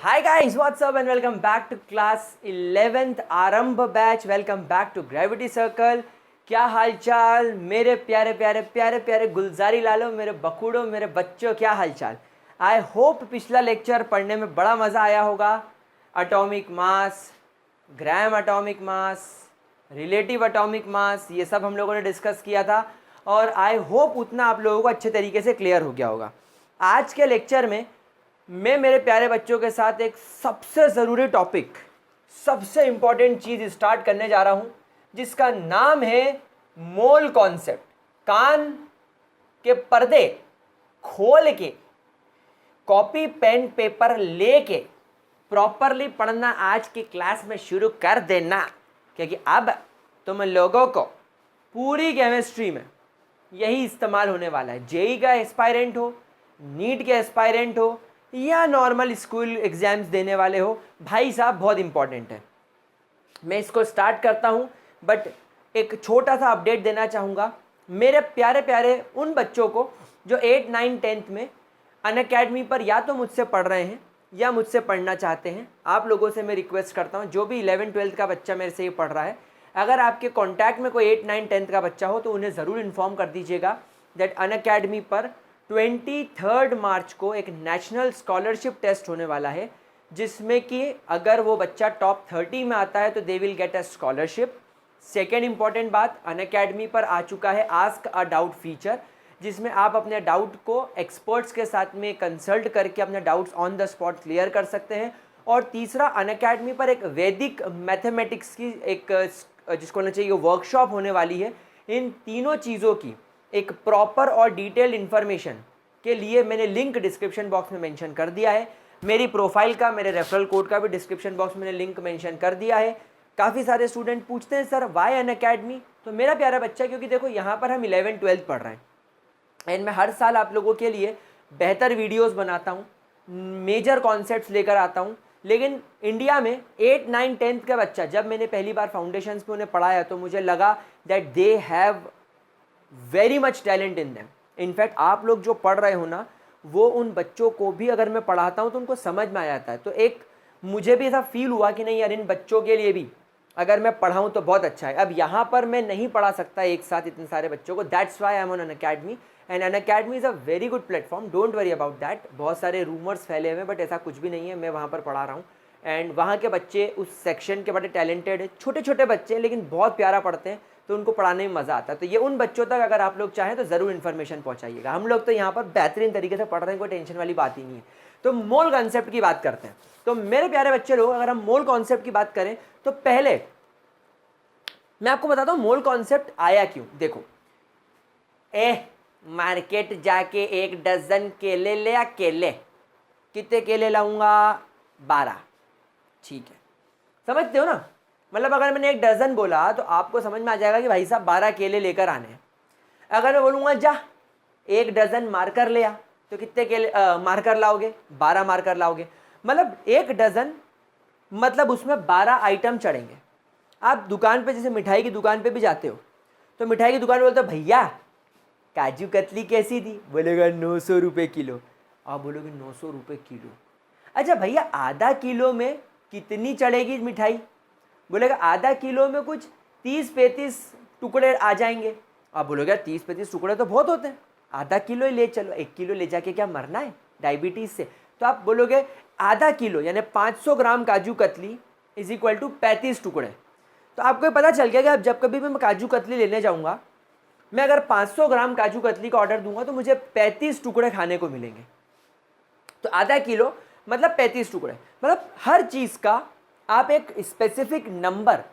Hi guys, what's up and welcome back to class 11th Aarambh batch. Welcome back to gravity circle. क्या हाल चाल मेरे प्यारे प्यारे प्यारे प्यारे गुलजारी लालो, मेरे बखूड़ो, मेरे बच्चों, क्या हाल चाल। आई होप पिछला लेक्चर पढ़ने में बड़ा मज़ा आया होगा। Atomic mass, gram atomic mass, relative atomic mass, ये सब हम लोगों ने डिस्कस किया था और आई होप उतना आप लोगों को अच्छे तरीके से क्लियर हो गया होगा। आज के लेक्चर में मैं मेरे प्यारे बच्चों के साथ एक सबसे ज़रूरी टॉपिक, सबसे इम्पॉर्टेंट चीज़ स्टार्ट करने जा रहा हूँ, जिसका नाम है मोल कॉन्सेप्ट। कान के पर्दे खोल के कॉपी पेन पेपर लेके प्रॉपरली पढ़ना आज की क्लास में शुरू कर देना, क्योंकि अब तुम लोगों को पूरी केमिस्ट्री में यही इस्तेमाल होने वाला है। जेई का एस्पायरेंट हो, नीट के एस्पायरेंट हो या नॉर्मल स्कूल एग्जाम्स देने वाले हो, भाई साहब बहुत इंपॉर्टेंट है। मैं इसको स्टार्ट करता हूँ, बट एक छोटा सा अपडेट देना चाहूँगा मेरे प्यारे प्यारे उन बच्चों को जो 8, 9, 10th में अनअकैडमी पर या तो मुझसे पढ़ रहे हैं या मुझसे पढ़ना चाहते हैं। आप लोगों से मैं रिक्वेस्ट करता हूँ, जो भी 11, 12th का बच्चा मेरे से ये पढ़ रहा है, अगर आपके कॉन्टैक्ट में कोई 8, 9, 10th का बच्चा हो तो उन्हें ज़रूर इन्फॉर्म कर दीजिएगा दैट अनअकैडमी पर 23 मार्च को एक नेशनल स्कॉलरशिप टेस्ट होने वाला है, जिसमें कि अगर वो बच्चा टॉप 30 में आता है तो they will get a scholarship. Second important बात, अनअकैडमी पर आ चुका है आस्क अ डाउट फीचर, जिसमें आप अपने डाउट को एक्सपर्ट्स के साथ में कंसल्ट करके अपने doubts on the spot clear कर सकते हैं। और तीसरा, अनअकैडमी पर एक वैदिक मैथमेटिक्स की एक जिसको होना चाहिए वर्कशॉप होने वाली है। इन तीनों चीज़ों की एक प्रॉपर और डिटेल्ड इन्फॉर्मेशन के लिए मैंने लिंक डिस्क्रिप्शन बॉक्स में मेंशन कर दिया है। मेरी प्रोफाइल का, मेरे रेफरल कोड का भी डिस्क्रिप्शन बॉक्स में मैंने लिंक मेंशन कर दिया है। काफ़ी सारे स्टूडेंट पूछते हैं सर वाई अनअकैडमी, तो मेरा प्यारा बच्चा, क्योंकि देखो यहाँ पर हम 11, 12th पढ़ रहे हैं एंड मैं हर साल आप लोगों के लिए बेहतर वीडियोज़ बनाता हूँ, मेजर कॉन्सेप्ट्स लेकर आता हूँ। लेकिन इंडिया में 8, 9, 10th का बच्चा, जब मैंने पहली बार फाउंडेशंस पे उन्हें पढ़ाया तो मुझे लगा that they have very much talent in them. In fact आप लोग जो पढ़ रहे हो ना, वो उन बच्चों को भी अगर मैं पढ़ाता हूँ तो उनको समझ में आ जाता है। तो एक मुझे भी ऐसा फील हुआ कि नहीं यार, इन बच्चों के लिए भी अगर मैं पढ़ाऊँ तो बहुत अच्छा है। अब यहाँ पर मैं नहीं पढ़ा सकता एक साथ इतने सारे बच्चों को, that's why I am on Unacademy and Unacademy is a very good platform, don't worry about that. बहुत सारे रूमर्स फैले हुए हैं बट ऐसा कुछ भी नहीं है, मैं वहाँ पर पढ़ा रहा हूँ एंड वहाँ के बच्चे उस सेक्शन के बड़े टैलेंटेड है। छोटे छोटे बच्चे हैं लेकिन बहुत प्यारा पढ़ते हैं, तो उनको पढ़ाने में मज़ा आता है। तो ये उन बच्चों तक अगर आप लोग चाहें तो ज़रूर इन्फॉर्मेशन पहुँचाइएगा। हम लोग तो यहाँ पर बेहतरीन तरीके से पढ़ रहे हैं, कोई टेंशन वाली बात ही नहीं है। तो मोल कॉन्सेप्ट की बात करते हैं। तो मेरे प्यारे बच्चे लोग, अगर हम मोल कॉन्सेप्ट की बात करें तो पहले मैं आपको बताता हूँ मोल कॉन्सेप्ट आया क्यों। देखो, मार्केट जाके 1 डज़न केले ले आ। केले कितने केले लाऊंगा? 12। ठीक है, समझते हो ना। मतलब अगर मैंने 1 डज़न बोला तो आपको समझ में आ जाएगा कि भाई साहब 12 केले लेकर आने हैं। अगर मैं बोलूँगा जा 1 डज़न मार्कर ले आ, तो कितने केले मार्कर लाओगे? 12 मार्कर लाओगे। मतलब 1 डज़न मतलब उसमें 12 आइटम चढ़ेंगे। आप दुकान पे, जैसे मिठाई की दुकान पे भी जाते हो, तो मिठाई की दुकान पे बोलते हो भैया काजू कतली कैसी थी? बोलेगा 900 रुपये किलो। आप बोलोगे 900 रुपये किलो? अच्छा भैया आधा किलो में कितनी चढ़ेगी मिठाई? बोलेगा आधा किलो में कुछ 30-35 टुकड़े आ जाएंगे। आप बोलोगे 30-35 टुकड़े तो बहुत होते हैं, आधा किलो ही ले चलो। 1 किलो ले जाके क्या मरना है डायबिटीज़ से? तो आप बोलोगे आधा किलो यानी 500 ग्राम kaju katli is equal to 35 टुकड़े। तो आपको पता चल गया कि अब जब कभी मैं काजू कतली लेने जाऊँगा, मैं अगर 500 ग्राम काजू कतली का ऑर्डर दूंगा तो मुझे 35 टुकड़े खाने को मिलेंगे। तो आधा किलो मतलब 35 टुकड़े। मतलब हर चीज़ का आप एक स्पेसिफिक नंबर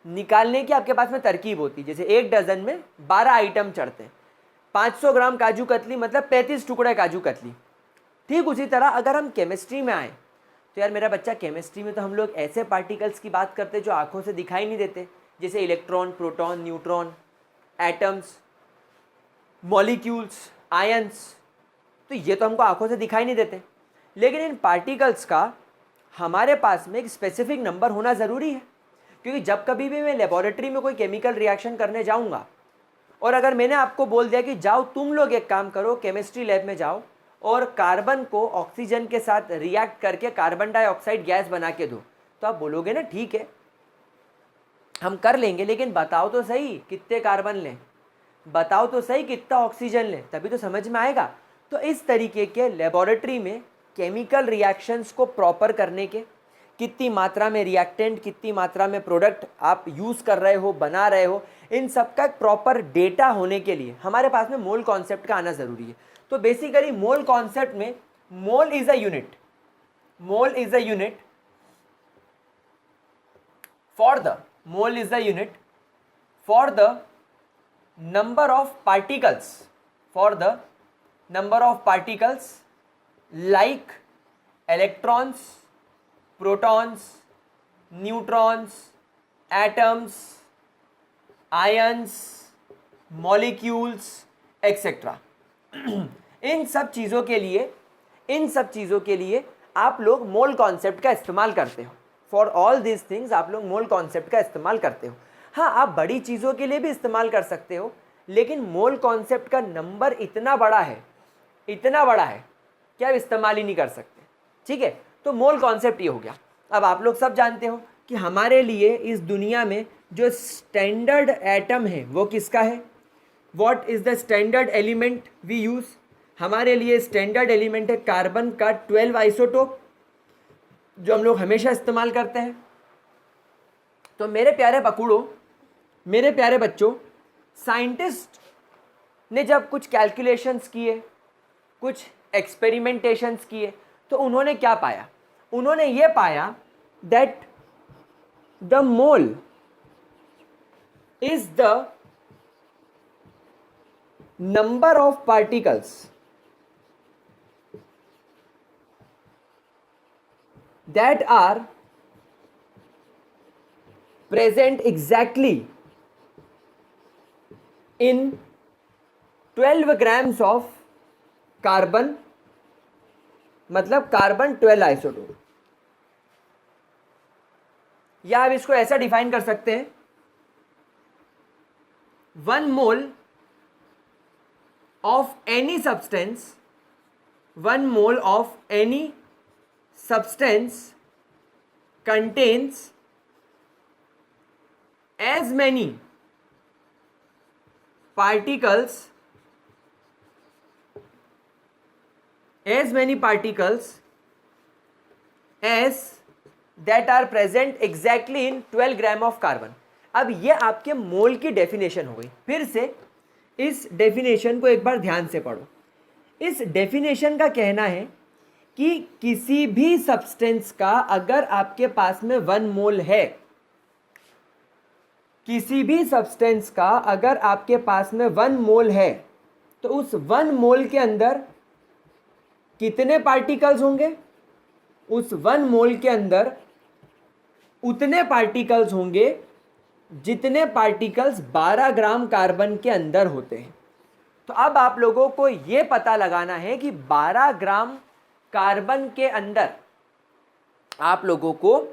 निकालने की आपके पास में तरकीब होती है। जैसे 1 डज़न में 12 आइटम चढ़ते हैं, 500 ग्राम काजू कतली मतलब 35 टुकड़े काजू कतली। ठीक उसी तरह अगर हम केमिस्ट्री में आए तो यार मेरा बच्चा, केमिस्ट्री में तो हम लोग ऐसे पार्टिकल्स की बात करते हैं जो आंखों से दिखाई नहीं देते, जैसे electron, proton, neutron, atoms, molecules, ions. तो ये तो हमको आंखों से दिखाई नहीं देते, लेकिन इन पार्टिकल्स का हमारे पास में एक स्पेसिफिक नंबर होना ज़रूरी है। क्योंकि जब कभी भी मैं लेबोरेटरी में कोई केमिकल रिएक्शन करने जाऊंगा और अगर मैंने आपको बोल दिया कि जाओ तुम लोग एक काम करो, केमिस्ट्री लैब में जाओ और कार्बन को ऑक्सीजन के साथ रिएक्ट करके कार्बन डाइऑक्साइड गैस बना के दो, तो आप बोलोगे ना ठीक है हम कर लेंगे, लेकिन बताओ तो सही कितने कार्बन लें, बताओ तो सही कितना ऑक्सीजन लें, तभी तो समझ में आएगा। तो इस तरीके के लेबोरेटरी में केमिकल रिएक्शंस को प्रॉपर करने के, कितनी मात्रा में रिएक्टेंट, कितनी मात्रा में प्रोडक्ट आप यूज़ कर रहे हो, बना रहे हो, इन सब का प्रॉपर डेटा होने के लिए हमारे पास में मोल कॉन्सेप्ट का आना ज़रूरी है। तो बेसिकली मोल कॉन्सेप्ट में mole is a unit, mole is a unit for the, mole is a unit for the number of particles, for the number of particles like electrons, protons, neutrons, atoms, ions, molecules, etc. इन सब चीज़ों के लिए आप लोग mole concept का इस्तेमाल करते हो। फॉर ऑल दीज थिंग्स आप लोग मोल कॉन्सेप्ट का इस्तेमाल करते हो। हाँ, आप बड़ी चीज़ों के लिए भी इस्तेमाल कर सकते हो, लेकिन मोल कॉन्सेप्ट का नंबर इतना बड़ा है कि आप इस्तेमाल ही नहीं कर सकते। ठीक है, तो मोल कॉन्सेप्ट ये हो गया। अब आप लोग सब जानते हो कि हमारे लिए इस दुनिया में जो स्टैंडर्ड एटम है वो किसका है। What is the standard element we use. हमारे लिए स्टैंडर्ड एलिमेंट है कार्बन का 12 आइसोटोप, जो हम लोग हमेशा इस्तेमाल करते हैं। तो मेरे प्यारे पकूड़ों, मेरे प्यारे बच्चों, साइंटिस्ट ने जब कुछ कैलकुलेशंस किए, कुछ एक्सपेरिमेंटेशंस किए, तो उन्होंने क्या पाया, उन्होंने ये पाया that the mole is the number of particles that are present exactly in 12 grams of carbon, मतलब कार्बन 12 आइसोटोप। या आप इसको ऐसा डिफाइन कर सकते हैं, 1 mole of any substance, 1 mole of any substance contains as many particles as that are present exactly in 12 gram of carbon. अब ये आपके मोल की डेफिनेशन हो गई। फिर से इस डेफिनेशन को एक बार ध्यान से पढ़ो। इस डेफिनेशन का कहना है कि किसी भी सब्सटेंस का अगर आपके पास में 1 मोल है, किसी भी सब्सटेंस का अगर आपके पास में 1 मोल है, तो उस 1 मोल के अंदर कितने पार्टिकल्स होंगे। उस 1 मोल के अंदर उतने पार्टिकल्स होंगे जितने पार्टिकल्स 12 ग्राम कार्बन के अंदर होते हैं। तो अब आप लोगों को यह पता लगाना है कि 12 ग्राम कार्बन के अंदर, आप लोगों को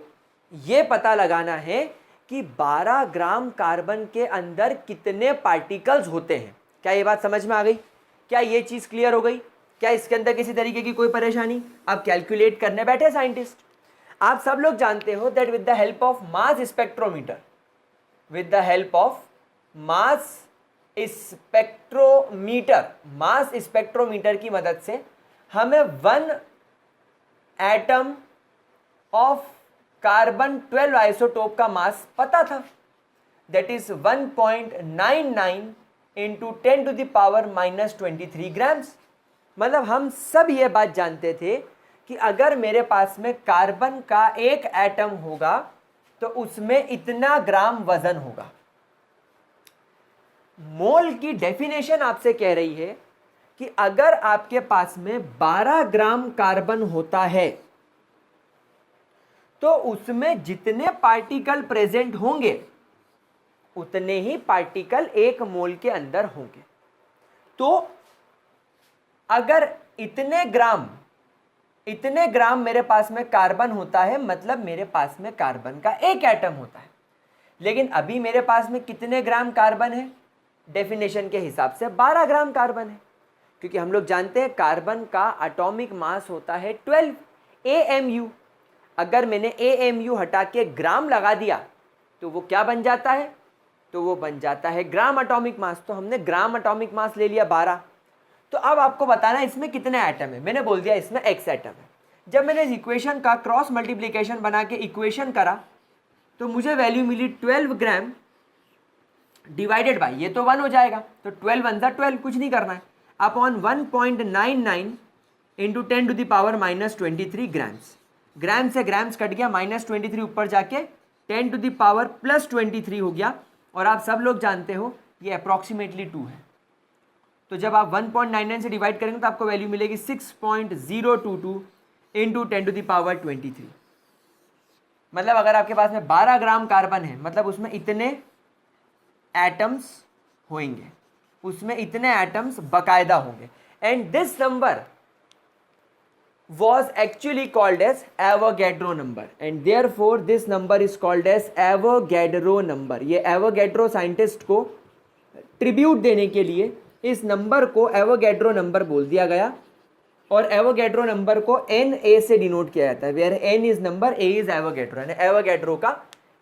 यह पता लगाना है कि 12 ग्राम कार्बन के अंदर कितने पार्टिकल्स होते हैं। क्या ये बात समझ में आ गई? क्या ये चीज़ क्लियर हो गई? क्या इसके अंदर किसी तरीके की कोई परेशानी? अब कैलकुलेट करने बैठे साइंटिस्ट। आप सब लोग जानते हो that with the help of mass spectrometer, with the help of mass spectrometer की मदद से हमें 1 एटम ऑफ कार्बन 12 आइसोटोप का मास पता था, that is 1.99 into 10 to the power -23 grams. मतलब हम सब ये बात जानते थे कि अगर मेरे पास में कार्बन का एक एटम होगा तो उसमें इतना ग्राम वजन होगा। मोल की डेफिनेशन आपसे कह रही है कि अगर आपके पास में 12 ग्राम कार्बन होता है तो उसमें जितने पार्टिकल प्रेजेंट होंगे उतने ही पार्टिकल 1 मोल के अंदर होंगे। तो अगर इतने ग्राम मेरे पास में कार्बन होता है, मतलब मेरे पास में कार्बन का एक एटम होता है। लेकिन अभी मेरे पास में कितने ग्राम कार्बन है? डेफिनेशन के हिसाब से 12 ग्राम कार्बन है, क्योंकि हम लोग जानते हैं कार्बन का एटॉमिक मास होता है 12 AMU। अगर मैंने AMU हटा के ग्राम लगा दिया तो वो क्या बन जाता है, तो वो बन जाता है ग्राम एटॉमिक मास। तो हमने ग्राम एटॉमिक मास ले लिया 12। तो अब आपको बताना है इसमें कितने एटम है। मैंने बोल दिया इसमें x एटम है। जब मैंने इस इक्वेशन का क्रॉस मल्टीप्लिकेशन बना के इक्वेशन करा तो मुझे वैल्यू मिली 12 ग्राम डिवाइडेड बाई, ये तो 1 हो जाएगा, तो 12 वन सा 12, कुछ नहीं करना है, अपॉन 1.99 इंटू 10⁻⁻23 ग्राम्स। ग्राम से ग्राम्स कट गया, -23 ऊपर जाके 10⁻+23 हो गया। और आप सब लोग जानते हो ये अप्रॉक्सीमेटली 2 है। तो जब आप 1.99 से डिवाइड करेंगे तो आपको वैल्यू मिलेगी 6.022 इंटू 10⁻23। मतलब अगर आपके पास में 12 ग्राम कार्बन है, मतलब उसमें इतने एटम्स होंगे, उसमें इतने एटम्स बकायदा होंगे। And this number was actually called as Avogadro number, and therefore this number is called as Avogadro number। ये Avogadro साइंटिस्ट को ट्रिब्यूट देने के लिए इस नंबर को Avogadro नंबर बोल दिया गया, और Avogadro नंबर को Na से डिनोट किया जाता है, where N is number, A is Avogadro, यानी Avogadro का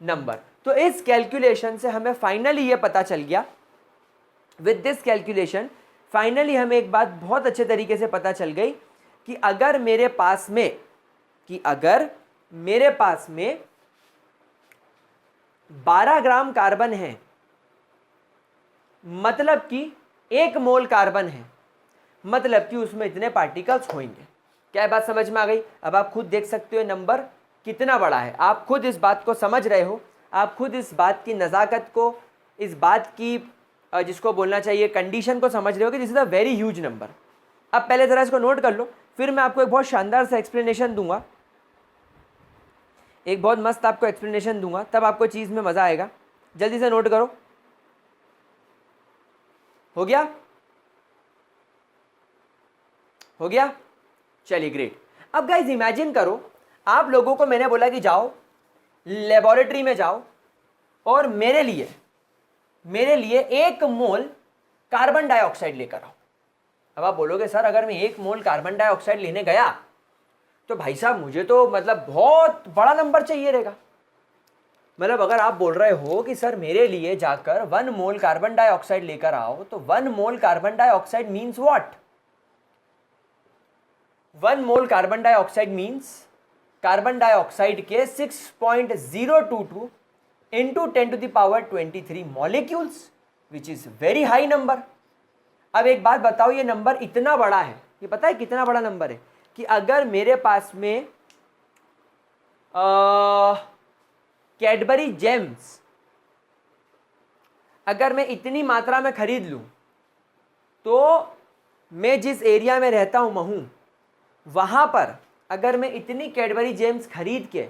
नंबर। तो इस कैलकुलेशन से हमें फाइनली ये पता चल गया, विद दिस कैलकुलेशन फाइनली हमें एक बात बहुत अच्छे तरीके से पता चल गई कि अगर मेरे पास में 12 ग्राम कार्बन है, मतलब कि 1 मोल कार्बन है, मतलब कि उसमें इतने पार्टिकल्स होंगे। क्या बात समझ में आ गई? अब आप खुद देख सकते हो नंबर कितना बड़ा है, आप खुद इस बात को समझ रहे हो, आप खुद इस बात की नज़ाकत को, इस बात की जिसको बोलना चाहिए कंडीशन को समझ रहे हो कि this is a very huge number. अब पहले ज़रा इसको नोट कर लो, फिर मैं आपको एक बहुत शानदार सा एक्सप्लेनेशन दूंगा, एक बहुत मस्त आपको एक्सप्लेनेशन दूंगा, तब आपको चीज़ में मज़ा आएगा। जल्दी से नोट करो। हो गया? हो गया? चलिए ग्रेट। अब गाइज इमेजिन करो, आप लोगों को मैंने बोला कि जाओ लेबोरेटरी में जाओ और मेरे लिए 1 मोल कार्बन डाइऑक्साइड लेकर आओ। अब आप बोलोगे सर अगर मैं 1 मोल कार्बन डाइऑक्साइड लेने गया तो भाई साहब मुझे तो मतलब बहुत बड़ा नंबर चाहिए रहेगा। मतलब अगर आप बोल रहे हो कि सर मेरे लिए जाकर 1 मोल कार्बन डाइऑक्साइड लेकर आओ, तो 1 mole carbon dioxide means what? 1 mole carbon dioxide means carbon dioxide के 6.022 into 10⁻23 molecules, which is very high number. अब एक बात बताओ, ये नंबर इतना बड़ा है, ये पता है कितना बड़ा नंबर है, कि अगर मेरे पास में कैडबरी जेम्स अगर मैं इतनी मात्रा में खरीद लूं, तो मैं जिस एरिया में रहता हूं महू, वहां पर अगर मैं इतनी कैडबरी जेम्स खरीद के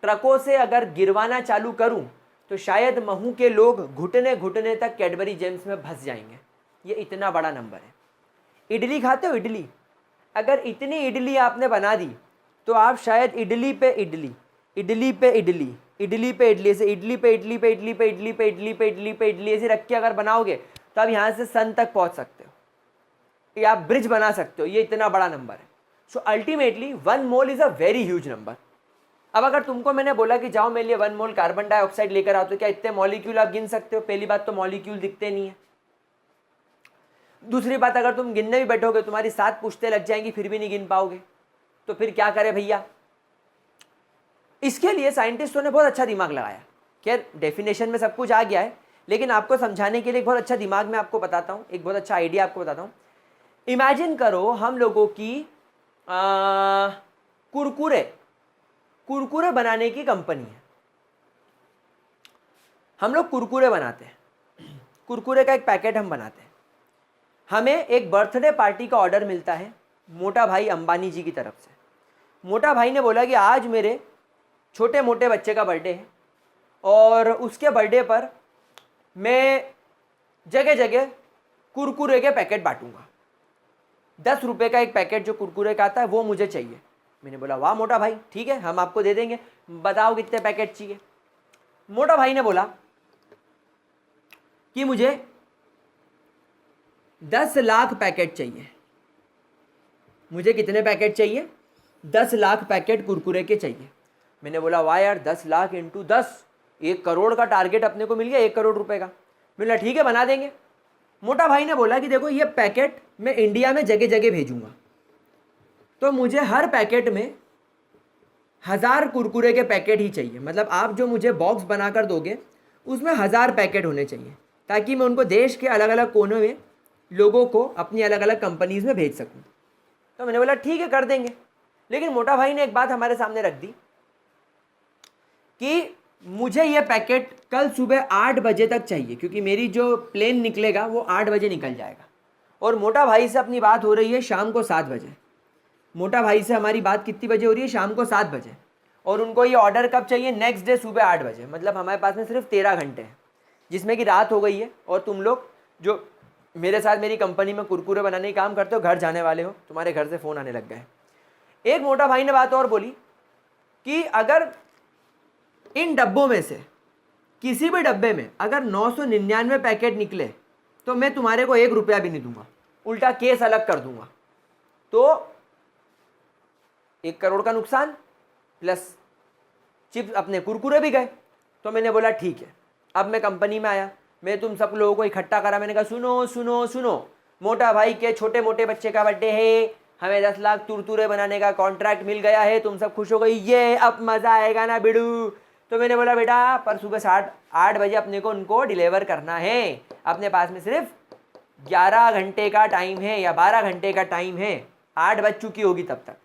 ट्रकों से अगर गिरवाना चालू करूं, तो शायद महू के लोग घुटने घुटने तक कैडबरी जेम्स में फंस जाएंगे। ये इतना बड़ा नंबर है। इडली खाते हो? इडली, अगर इतनी इडली आपने बना दी तो आप शायद इडली पे इडली, इडली पे इडली, इडली पे इडली, ऐसे इडली पे इडली पे इडली पे इडली पे इडली पे इडली पे इडली ऐसे रख के अगर बनाओगे तो आप यहाँ से सन तक पहुँच सकते हो, या आप ब्रिज बना सकते हो। ये इतना बड़ा नंबर है। So ultimately 1 mole is a very huge number. अब अगर तुमको मैंने बोला कि जाओ मेरे लिए 1 मोल कार्बन डाइऑक्साइड लेकर आओ, तो क्या इतने मॉलिक्यूल आप गिन सकते हो? पहली बात तो मॉलिक्यूल दिखते नहीं है। दूसरी बात, अगर तुम गिनने भी बैठोगे तुम्हारी 7 पुश्तें लग जाएंगी, फिर भी नहीं गिन पाओगे, तो फिर क्या करें भैया? इसके लिए साइंटिस्टों ने बहुत अच्छा दिमाग लगाया। खैर डेफिनेशन में सब कुछ आ गया है, लेकिन आपको समझाने के लिए एक बहुत अच्छा दिमाग में आपको बताता हूँ, एक बहुत अच्छा आइडिया आपको बताता हूँ। इमेजिन करो हम लोगों की कुरकुरे बनाने की कंपनी है। हम लोग कुरकुरे बनाते हैं, कुरकुरे का एक पैकेट हम बनाते हैं। हमें एक बर्थडे पार्टी का ऑर्डर मिलता है मोटा भाई अंबानी जी की तरफ से। मोटा भाई ने बोला कि आज मेरे छोटे मोटे बच्चे का बर्थडे है और उसके बर्थडे पर मैं जगह जगह कुरकुरे के पैकेट बांटूंगा। 10 रुपये का एक पैकेट जो कुरकुरे का आता है वो मुझे चाहिए। मैंने बोला वाह मोटा भाई, ठीक है हम आपको दे देंगे, बताओ कितने पैकेट चाहिए। मोटा भाई ने बोला कि मुझे 10 लाख पैकेट चाहिए। मुझे कितने पैकेट चाहिए? 10 लाख पैकेट कुरकुरे के चाहिए। मैंने बोला वाह यार, 10 लाख इंटू 10, 1 करोड़ का टारगेट अपने को मिल गया, 1 करोड़ रुपए का। मैंने बोला ठीक है बना देंगे। मोटा भाई ने बोला कि देखो ये पैकेट मैं इंडिया में जगह जगह भेजूंगा, तो मुझे हर पैकेट में 1000 कुरकुरे के पैकेट ही चाहिए। मतलब आप जो मुझे बॉक्स बनाकर दोगे उसमें 1000 पैकेट होने चाहिए, ताकि मैं उनको देश के अलग अलग कोनों में लोगों को अपनी अलग अलग कंपनीज में भेज सकूं। तो मैंने बोला ठीक है कर देंगे। लेकिन मोटा भाई ने एक बात हमारे सामने रख दी कि मुझे ये पैकेट कल सुबह 8 बजे तक चाहिए, क्योंकि मेरी जो प्लेन निकलेगा वो 8 बजे निकल जाएगा। और मोटा भाई से अपनी बात हो रही है शाम को 7 बजे। मोटा भाई से हमारी बात कितनी बजे हो रही है? शाम को 7 बजे। और उनको ये ऑर्डर कब चाहिए? नेक्स्ट डे सुबह 8 बजे। मतलब हमारे पास में सिर्फ 13 घंटे हैं, जिसमें कि रात हो गई है। और तुम लोग जो मेरे साथ मेरी कंपनी में कुरकुरे बनाने का काम करते हो, घर जाने वाले हो, तुम्हारे घर से फ़ोन आने लग गए। एक मोटा भाई ने बात और बोली कि अगर इन डब्बों में से किसी भी डब्बे में अगर 999 पैकेट निकले तो मैं तुम्हारे को 1 रुपया भी नहीं दूंगा, उल्टा केस अलग कर दूंगा। तो 1 करोड़ का नुकसान प्लस चिप्स अपने कुरकुरे भी गए। तो मैंने बोला ठीक है। अब मैं कंपनी में आया, मैं तुम सब लोगों को इकट्ठा करा। मैंने कहा सुनो सुनो सुनो, मोटा भाई के छोटे मोटे बच्चे का बर्थडे है, हमें 10 लाख तुरतुरे बनाने का कॉन्ट्रैक्ट मिल गया है। तुम सब खुश हो गई, ये अब मज़ा आएगा ना बिड़ू। तो मैंने बोला बेटा पर सुबह 8 बजे अपने को उनको डिलीवर करना है। अपने पास में सिर्फ 11 घंटे का टाइम है या 12 घंटे का टाइम है, 8 बज चुकी होगी तब तक।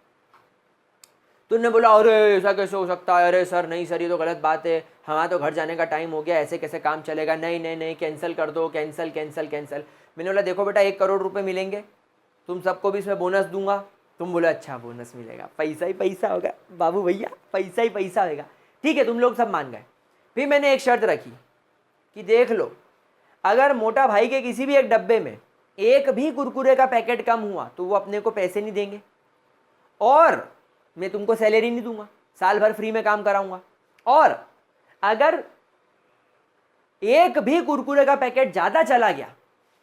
तो उन्होंने बोला अरे ऐसा कैसे हो सकता है? अरे सर नहीं सर, ये तो गलत बात है, हमारा तो घर जाने का टाइम हो गया, ऐसे कैसे काम चलेगा? नहीं नहीं नहीं, कैंसिल कर दो, कैंसिल कैंसिल कैंसिल। मैंने बोला देखो बेटा 1 करोड़ रुपए मिलेंगे, तुम सबको भी इसमें बोनस दूंगा। तुम बोले अच्छा बोनस मिलेगा, पैसा ही पैसा होगा बाबू भैया, पैसा ही पैसा होगा। ठीक है, तुम लोग सब मान गए। फिर मैंने एक शर्त रखी कि देख लो, अगर मोटा भाई के किसी भी एक डब्बे में एक भी कुरकुरे का पैकेट कम हुआ तो वो अपने को पैसे नहीं देंगे, और मैं तुमको सैलरी नहीं दूंगा, साल भर फ्री में काम कराऊंगा। और अगर एक भी कुरकुरे का पैकेट ज़्यादा चला गया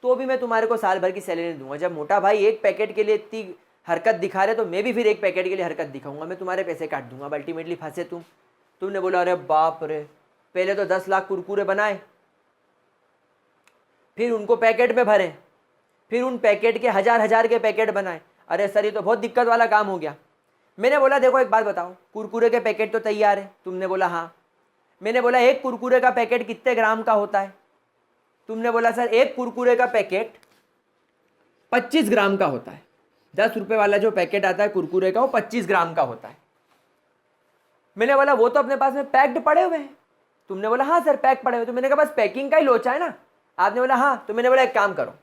तो भी मैं तुम्हारे को साल भर की सैलरी नहीं दूंगा। जब मोटा भाई एक पैकेट के लिए इतनी हरकत दिखा रहे तो मैं भी फिर एक पैकेट के लिए हरकत दिखाऊंगा, मैं तुम्हारे पैसे काट दूंगा। अब अल्टीमेटली फंसे तुम। तुमने बोला अरे बाप रे, पहले तो 10 लाख कुरकुरे बनाए, फिर उनको पैकेट में भरे, फिर उन पैकेट के 1000 के पैकेट बनाए। अरे सर ये तो बहुत दिक्कत वाला काम हो गया। मैंने बोला देखो एक बात बताओ, कुरकुरे के पैकेट तो तैयार है। तुमने बोला हाँ। मैंने बोला एक कुरकुरे का पैकेट कितने ग्राम का होता है? तुमने बोला सर एक कुरकुरे का पैकेट 25 ग्राम का होता है। 10 रुपए वाला जो पैकेट आता है कुरकुरे का वो 25 ग्राम का होता है। मैंने बोला वो तो अपने पास में पैक्ड पड़े हुए हैं। तुमने बोला हाँ सर पैक पड़े हुए। तो मैंने कहा बस पैकिंग का ही लोचा है ना। आपने बोला हाँ। तो मैंने बोला एक काम करो,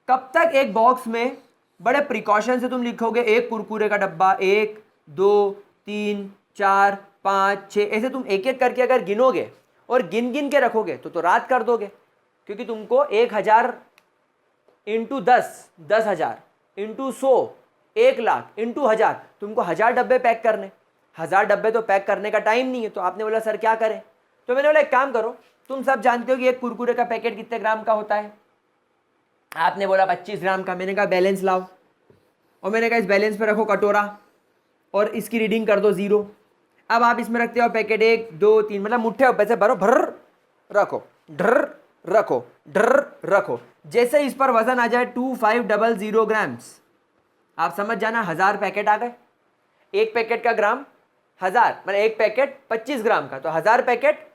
कब तक एक बॉक्स में बड़े प्रिकॉशन से तुम लिखोगे एक कुरकुरे का डब्बा 1 2 3 4 5 6, ऐसे तुम एक एक करके अगर गिनोगे और गिन गिन के रखोगे तो रात कर दोगे, क्योंकि तुमको 1000 इंटू 10,000 इंटू 100 1 लाख इंटू 1000, तुमको 1000 डब्बे पैक करने। 1000 डब्बे तो पैक करने का टाइम नहीं है। तो आपने बोला सर क्या करें? तो मैंने बोला एक काम करो, तुम सब जानते हो कि एक कुरकुरे का पैकेट कितने ग्राम का होता है? आपने बोला 25 ग्राम का। मैंने कहा बैलेंस लाओ, और मैंने कहा इस बैलेंस पे रखो कटोरा और इसकी रीडिंग कर दो 0। अब आप इसमें रखते हो पैकेट 1 2 3, मतलब मुट्ठे पैसे भरो, भर रखो, ढर रखो, ढर रखो। जैसे इस पर वजन आ जाए 2500 ग्राम्स, आप समझ जाना 1000 पैकेट आ गए। एक पैकेट का ग्राम 1000, मतलब एक पैकेट 25 ग्राम का, तो 1000 पैकेट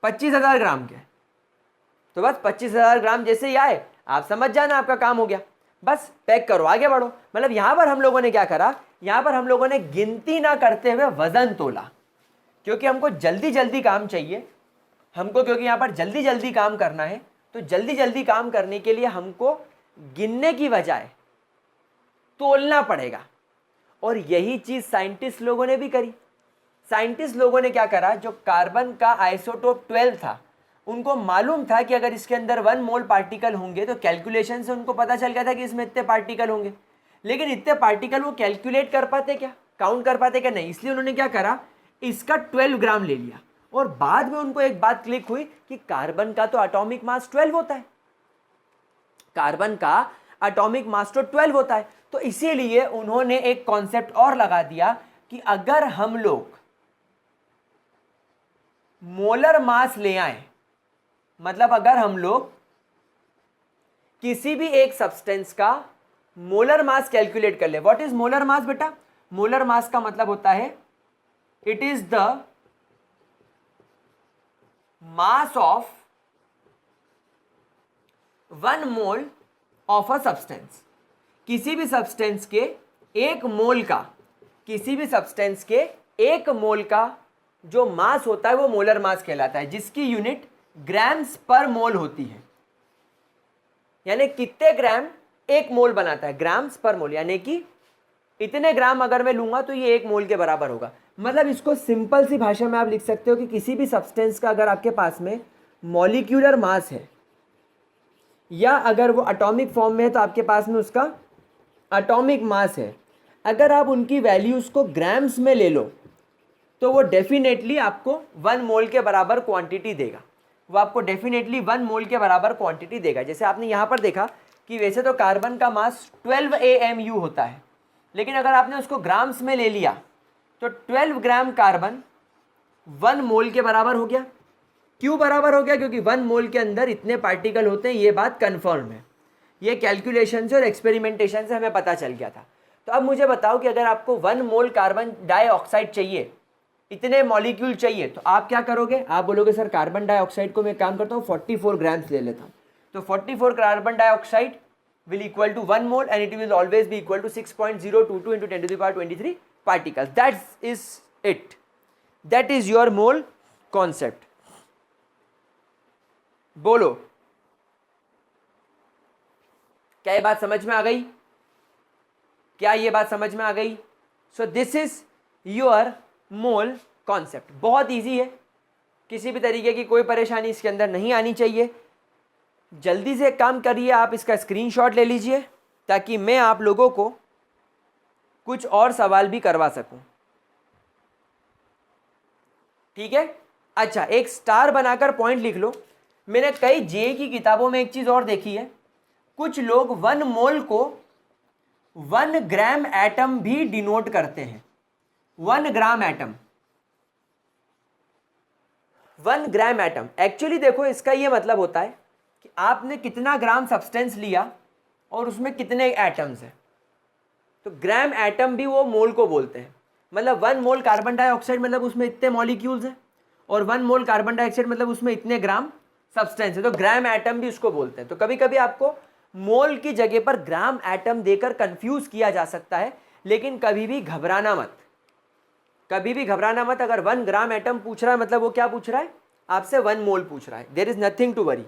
25,000 ग्राम के। तो बस 25,000 ग्राम जैसे ही आए आप समझ जाना आपका काम हो गया, बस पैक करो आगे बढ़ो। मतलब यहाँ पर हम लोगों ने क्या करा, यहाँ पर हम लोगों ने गिनती ना करते हुए वजन तोला, क्योंकि हमको जल्दी जल्दी काम चाहिए हमको, क्योंकि यहाँ पर जल्दी जल्दी काम करना है। तो जल्दी जल्दी काम करने के लिए हमको गिनने की बजाय तोलना पड़ेगा। और यही चीज़ साइंटिस्ट लोगों ने भी करी। साइंटिस्ट लोगों ने क्या करा, जो कार्बन का आइसोटोप 12 था, उनको मालूम था कि अगर इसके अंदर 1 मोल पार्टिकल होंगे तो कैलकुलेशन से उनको पता चल गया था कि इसमें इतने पार्टिकल होंगे। लेकिन इतने पार्टिकल वो कैलकुलेट कर पाते क्या, काउंट कर पाते क्या? नहीं। इसलिए उन्होंने क्या करा, इसका 12 ग्राम ले लिया। और बाद में उनको एक बात क्लिक हुई कि कार्बन का तो एटॉमिक मास 12 होता है। कार्बन का एटॉमिक मास तो 12 होता है। तो इसीलिए उन्होंने एक कॉन्सेप्ट और लगा दिया कि अगर हम लोग मोलर मास ले आए, मतलब अगर हम लोग किसी भी एक सब्सटेंस का मोलर मास कैलकुलेट कर ले। व्हाट इज मोलर मास बेटा? मोलर मास का मतलब होता है it is the mass of 1 mole of a substance. किसी भी सब्सटेंस के एक मोल का, किसी भी सब्सटेंस के एक मोल का जो मास होता है वो मोलर मास कहलाता है, जिसकी यूनिट ग्राम्स पर मोल होती है। यानी कितने ग्राम एक मोल बनाता है, ग्राम्स पर मोल, यानी कि इतने ग्राम अगर मैं लूंगा तो ये 1 मोल के बराबर होगा। मतलब इसको सिंपल सी भाषा में आप लिख सकते हो कि किसी भी सब्सटेंस का अगर आपके पास में मॉलिक्यूलर मास है या अगर वो एटॉमिक फॉर्म में है तो आपके पास में उसका एटॉमिक मास है, अगर आप उनकी वैल्यूज को ग्राम्स में ले लो तो वो डेफिनेटली आपको 1 मोल के बराबर क्वांटिटी देगा। वो आपको डेफिनेटली 1 मोल के बराबर क्वांटिटी देगा। जैसे आपने यहाँ पर देखा कि वैसे तो कार्बन का मास 12 AMU होता है, लेकिन अगर आपने उसको ग्राम्स में ले लिया तो 12 ग्राम कार्बन 1 मोल के बराबर हो गया। क्यों बराबर हो गया? क्योंकि 1 मोल के अंदर इतने पार्टिकल होते हैं, ये बात कन्फर्म है। ये कैलकुलेशन से और एक्सपेरिमेंटेशन से हमें पता चल गया था। तो अब मुझे बताओ कि अगर आपको 1 मोल कार्बन डाइऑक्साइड चाहिए, इतने मॉलिक्यूल चाहिए, तो आप क्या करोगे? आप बोलोगे सर कार्बन डाइऑक्साइड को मैं काम करता हूँ 44 ग्राम्स ले लेता हूँ। तो 44 carbon dioxide will equal to 1 mole and it will always be equal to 6.022 into 10 to the power 23 particles. That is it. That is your mole concept. बोलो, क्या ये बात समझ में आ गई? क्या ये बात समझ में आ गई? So this is your mole concept. बहुत इजी है, किसी भी तरीके की कोई परेशानी इसके अंदर नहीं आनी चाहिए। जल्दी से एक काम करिए, आप इसका स्क्रीनशॉट ले लीजिए ताकि मैं आप लोगों को कुछ और सवाल भी करवा सकूं। ठीक है? अच्छा, एक स्टार बनाकर पॉइंट लिख लो। मैंने कई जेईई की किताबों में एक चीज और देखी है, कुछ लोग 1 मोल को 1 ग्राम एटम भी डिनोट करते हैं। 1 gram atom, 1 gram atom. Actually देखो, इसका ये मतलब होता है कि आपने कितना ग्राम सब्सटेंस लिया और उसमें कितने एटम्स हैं। तो ग्राम एटम भी वो मोल को बोलते हैं। मतलब 1 मोल कार्बन डाइऑक्साइड मतलब उसमें इतने मॉलिक्यूल्स हैं, और 1 मोल कार्बन डाइऑक्साइड मतलब उसमें इतने ग्राम सब्सटेंस है, तो ग्राम एटम भी उसको बोलते हैं। तो कभी कभी आपको मोल की जगह पर ग्राम एटम देकर कंफ्यूज किया जा सकता है, लेकिन कभी भी घबराना मत, कभी भी घबराना मत। अगर 1 ग्राम एटम पूछ रहा है मतलब वो क्या पूछ रहा है? आपसे 1 मोल पूछ रहा है। There is nothing to worry.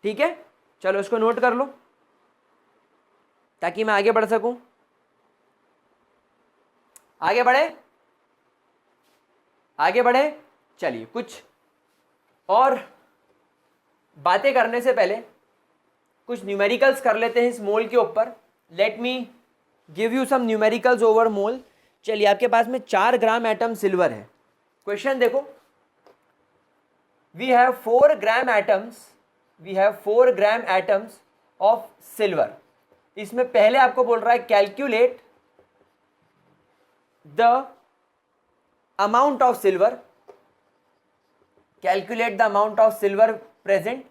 ठीक है, चलो इसको नोट कर लो ताकि मैं आगे बढ़ सकूं। आगे बढ़े, आगे बढ़े। चलिए, कुछ और बातें करने से पहले कुछ न्यूमेरिकल्स कर लेते हैं इस मोल के ऊपर। Let me give you some numericals over mole. चलिए, आपके पास में 4 ग्राम एटम सिल्वर है। क्वेश्चन देखो, we have 4 gram atoms, we have 4 gram atoms of silver. इसमें पहले आपको बोल रहा है calculate the amount of silver, calculate the amount of silver present.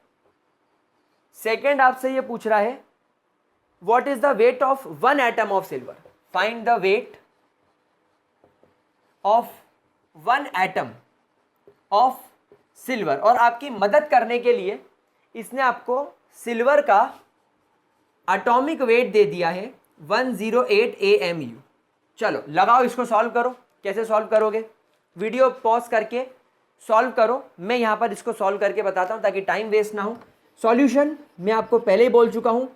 Second आपसे ये पूछ रहा है what is the weight of 1 atom of silver, find the weight of 1 atom of silver. और आपकी मदद करने के लिए इसने आपको सिल्वर का एटॉमिक वेट दे दिया है 108 AMU। चलो लगाओ, इसको सॉल्व करो। कैसे सॉल्व करोगे? वीडियो पॉज करके सॉल्व करो, मैं यहां पर इसको सॉल्व करके बताता हूं ताकि टाइम वेस्ट ना हो। सॉल्यूशन मैं आपको पहले ही बोल चुका हूं,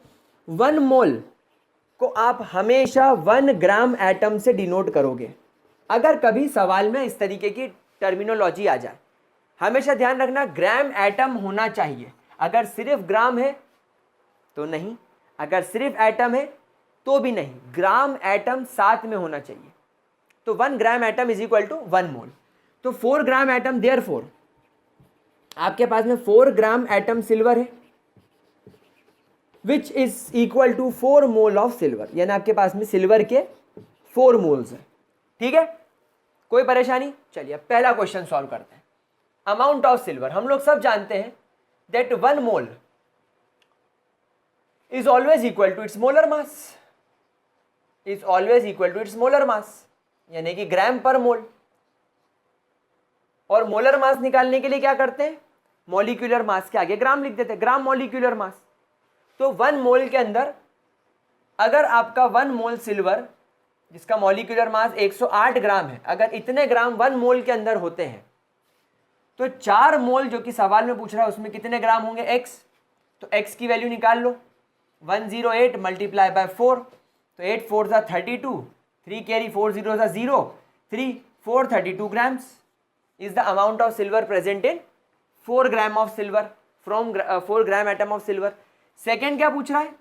1 मोल को आप हमेशा 1 ग्राम एटम से डिनोट करोगे। अगर कभी सवाल में इस तरीके की टर्मिनोलॉजी आ जाए, हमेशा ध्यान रखना ग्राम एटम होना चाहिए। अगर सिर्फ ग्राम है तो नहीं, अगर सिर्फ एटम है तो भी नहीं, ग्राम एटम साथ में होना चाहिए। तो 1 gram atom is equal to 1 mole. तो 4 ग्राम एटम, देयरफॉर आपके पास में 4 ग्राम एटम सिल्वर है। Which is equal to 4 mole of silver, यानी आपके पास में सिल्वर के 4 मोल्स हैं। ठीक है, कोई परेशानी? चलिए अब पहला क्वेश्चन सॉल्व करते हैं। अमाउंट ऑफ सिल्वर, हम लोग सब जानते हैं that 1 mole is always equal to its molar mass, is always equal to its molar mass, यानी कि ग्राम पर मोल। और मोलर मास निकालने के लिए क्या करते हैं, मॉलिक्यूलर मास के आगे ग्राम लिख देते हैं, ग्राम मॉलिक्यूलर मास। तो 1 मोल के अंदर अगर आपका 1 मोल सिल्वर जिसका मॉलिक्यूलर मास 108 ग्राम है, अगर इतने ग्राम 1 मोल के अंदर होते हैं तो 4 मोल जो कि सवाल में पूछ रहा है उसमें कितने ग्राम होंगे, x। तो x की वैल्यू निकाल लो, 108 मल्टीप्लाई बाय 4, तो 8 4 सा 32, 3 कैरी 4 0 सा 0, 3 432 grams is the amount of silver present in 4 gram of silver from 4 gram atom of silver. Second क्या पूछ रहा है,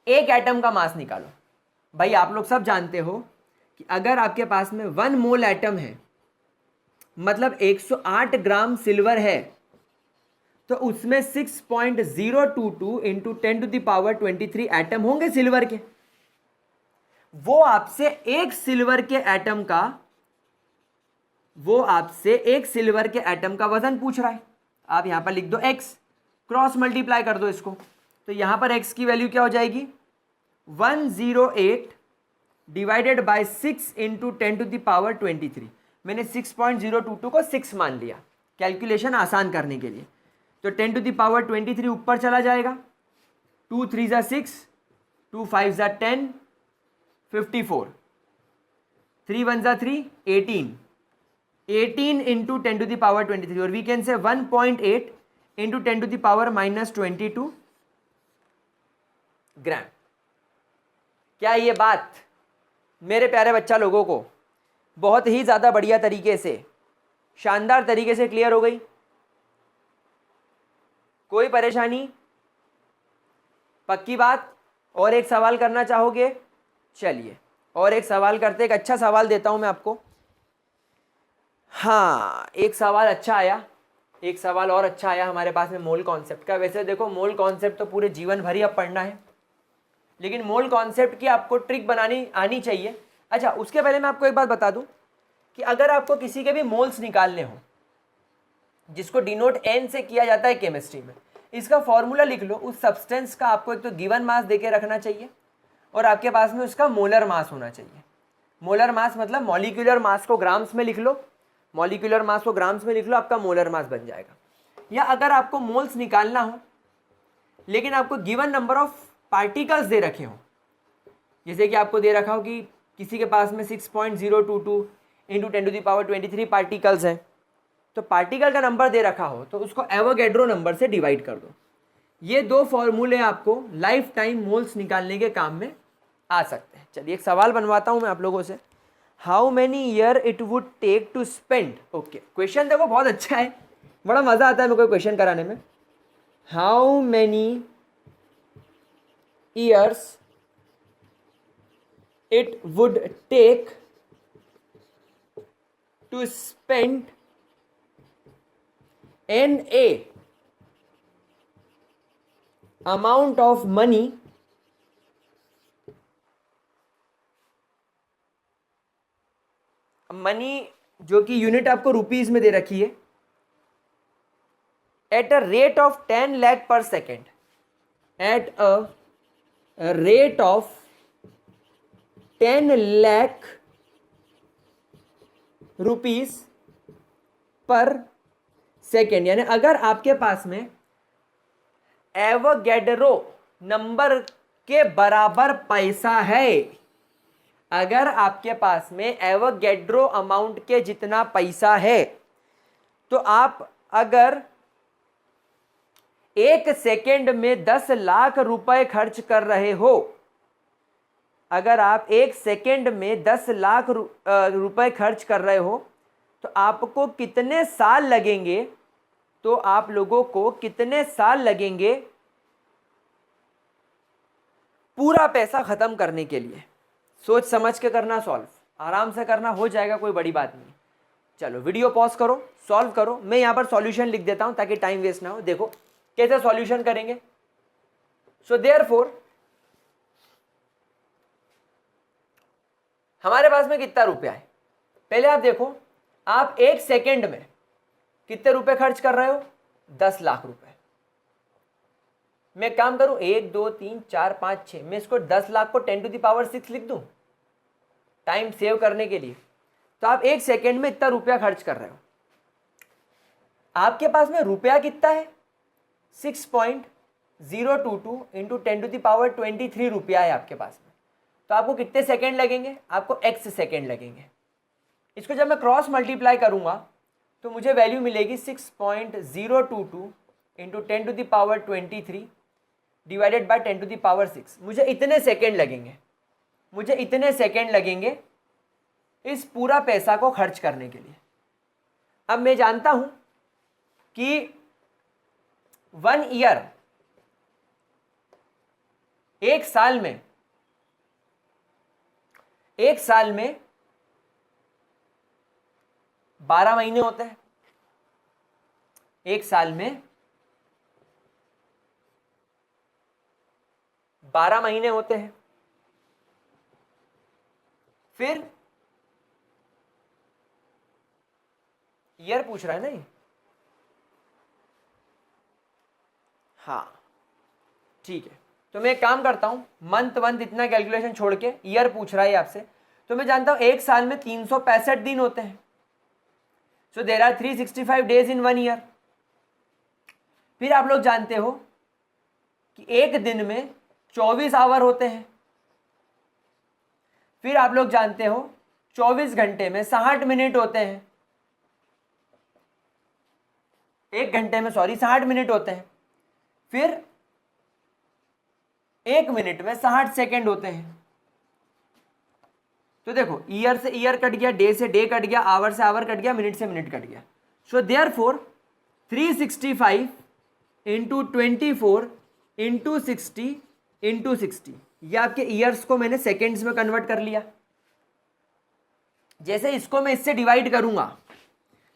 एक एटम का मास निकालो। भाई आप लोग सब जानते हो कि अगर आपके पास में 1 मोल एटम है, मतलब 108 ग्राम सिल्वर है, तो उसमें 6.022 into 10 to the power 23 atom होंगे सिल्वर के। वो आपसे एक सिल्वर के एटम का वजन पूछ रहा है। आप यहां पर लिख दो x, क्रॉस मल्टीप्लाई कर दो इसको, तो यहां पर x की वैल्यू क्या हो जाएगी, 108 divided by 6 into 10 to the power 23। मैंने 6.022 को 6 मान लिया कैलकुलेशन आसान करने के लिए, तो 10 टू द पावर 23 ऊपर चला जाएगा, 2 3 ज़ा 6, 2 5 ज़ा 10, 54, 3 1 ज़ा 3, 18 इंटू 10 टू द पावर 23, और we can say 1.8 into 10 to the power -22 gram. क्या ये बात मेरे प्यारे बच्चा लोगों को बहुत ही ज़्यादा बढ़िया तरीके से, शानदार तरीके से क्लियर हो गई? कोई परेशानी? पक्की बात? और एक सवाल करना चाहोगे? चलिए और एक सवाल करते, एक अच्छा सवाल देता हूं मैं आपको। हाँ, एक सवाल अच्छा आया, एक सवाल और अच्छा आया हमारे पास में मोल कॉन्सेप्ट का। वैसे देखो मोल कॉन्सेप्ट तो पूरे जीवन भर ही अब पढ़ना है, लेकिन मोल कॉन्सेप्ट की आपको ट्रिक बनानी आनी चाहिए। अच्छा, उसके पहले मैं आपको एक बात बता दूं कि अगर आपको किसी के भी मोल्स निकालने हो, जिसको डिनोट एन से किया जाता है केमिस्ट्री में, इसका फॉर्मूला लिख लो। उस सब्सटेंस का आपको एक तो गिवन मास देके रखना चाहिए और आपके पास में उसका मोलर मास होना चाहिए। मोलर मास मतलब मॉलिक्यूलर मास को ग्राम्स में लिख लो, मॉलिक्यूलर मास को ग्राम्स में लिख लो, आपका मोलर मास बन जाएगा। या अगर आपको मोल्स निकालना हो लेकिन आपको given number of particles they रखे हो, जैसे कि आपको दे रखा हो कि किसी के पास में 6.022 into 10 to the power 23 particles हैं, तो पार्टिकल का नंबर दे रखा हो तो उसको एवोगैड्रो नंबर से डिवाइड कर दो। ये दो फॉर्मूले आपको लाइफ टाइम मोल्स निकालने के काम में आ सकते हैं। चलिए एक सवाल बनवाता हूं मैं आप लोगों से, how many year it would take to spend. Okay, question देखो बहुत अच्छा है, बड़ा मज़ा आता है मेरे को क्वेश्चन कराने में। How many years it would take to spend an a amount of money जो कि यूनिट आपको रुपीज में दे रखी है, at a rate of 10 lakh per second, at a rate of 10 lakh rupees per second. यानी अगर आपके पास में एवोगैड्रो नंबर के बराबर पैसा है, अगर आपके पास में एवोगैड्रो अमाउंट के जितना पैसा है, तो आप अगर 1 सेकेंड में 10 लाख रुपए खर्च कर रहे हो, अगर आप 1 सेकेंड में 10 लाख रुपए खर्च कर रहे हो, तो आपको कितने साल लगेंगे, तो आप लोगों को कितने साल लगेंगे पूरा पैसा खत्म करने के लिए? सोच समझ के करना, सॉल्व आराम से करना, हो जाएगा, कोई बड़ी बात नहीं। चलो वीडियो पॉज करो, सॉल्व करो। मैं यहाँ पर सॉल्यूशन लिख देता हूँ ताकि टाइम वेस्ट ना हो। देखो कैसे सॉल्यूशन करेंगे। सो देयरफॉर हमारे पास में कितना रुपया है, पहले आप देखो, आप 1 सेकेंड में कितने रुपए खर्च कर रहे हो, 10 लाख रुपए। मैं एक काम करूं, 1 2 3 4 5 6, मैं इसको 10 लाख को 10⁶ लिख दूं टाइम सेव करने के लिए। तो आप 1 सेकेंड में इतना रुपया खर्च कर रहे हो। आपके पास में रुपया कितना है, 6.022 इंटू 10⁻23 रुपया है आपके पास में। तो आपको कितने सेकेंड लगेंगे, आपको x सेकेंड लगेंगे। इसको जब मैं क्रॉस मल्टीप्लाई करूंगा तो मुझे वैल्यू मिलेगी 6.022 इंटू 10⁻23 डिवाइडेड बाय 10⁶। मुझे इतने सेकेंड लगेंगे, मुझे इतने सेकेंड लगेंगे इस पूरा पैसा को खर्च करने के लिए। अब मैं जानता हूं कि 1 ईयर, एक साल में 12 महीने होते हैं। एक साल में 12 महीने होते हैं। फिर ईयर पूछ रहा है ना ये, हाँ ठीक है। तो मैं एक काम करता हूं, मंथ इतना कैलकुलेशन छोड़ के ईयर पूछ रहा है आपसे। तो मैं जानता हूं एक साल में 365 दिन होते हैं। So there are 365 days in 1 year. फिर आप लोग जानते हो कि एक दिन में 24 आवर होते हैं। फिर आप लोग जानते हो 24 घंटे में 60 मिनट होते हैं। एक घंटे में 60 मिनट होते हैं। फिर 1 मिनट में 60 सेकेंड होते हैं। तो देखो, ईयर से ईयर कट गया, डे से डे कट गया, आवर से आवर कट गया, मिनट से मिनट कट गया। So therefore 365 into 24 into 60 into 60, ये आपके ईयर्स को मैंने सेकेंड्स में कन्वर्ट कर लिया। जैसे इसको मैं इससे डिवाइड करूंगा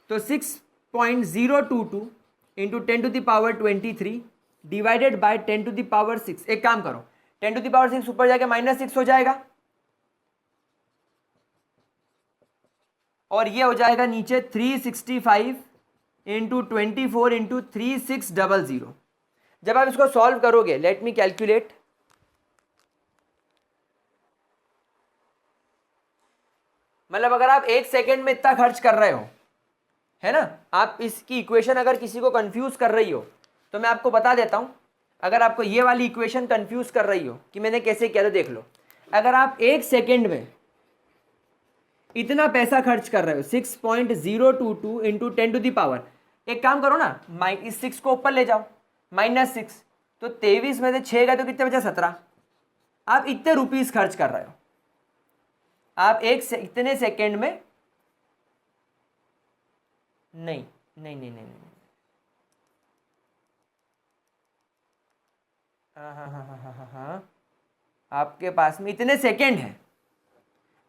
तो 6.022 इंटू 10⁻23 डिवाइडेड बाय 10⁻6। एक काम करो, 10⁻6 ऊपर जाके -6 हो जाएगा और ये हो जाएगा नीचे 365 इंटू 24 इंटू 3600। जब आप इसको सॉल्व करोगे, लेट मी कैलकुलेट, मतलब अगर आप 1 सेकेंड में इतना खर्च कर रहे हो, है ना, आप इसकी इक्वेशन अगर किसी को कंफ्यूज कर रही हो तो मैं आपको बता देता हूं। अगर आपको ये वाली इक्वेशन कंफ्यूज कर रही हो कि मैंने कैसे किया, तो देख लो। अगर आप 1 सेकेंड में इतना पैसा खर्च कर रहे हो, 6.022 इंटू 10⁻, एक काम करो ना, इस 6 को ऊपर ले जाओ, -6, तो 23 में से 6 गए तो कितने बचे, 17। आप इतने रुपीस खर्च कर रहे हो। आप इतने सेकेंड में नहीं नहीं नहीं नहीं नहीं, हाँ, आपके पास में इतने सेकेंड है,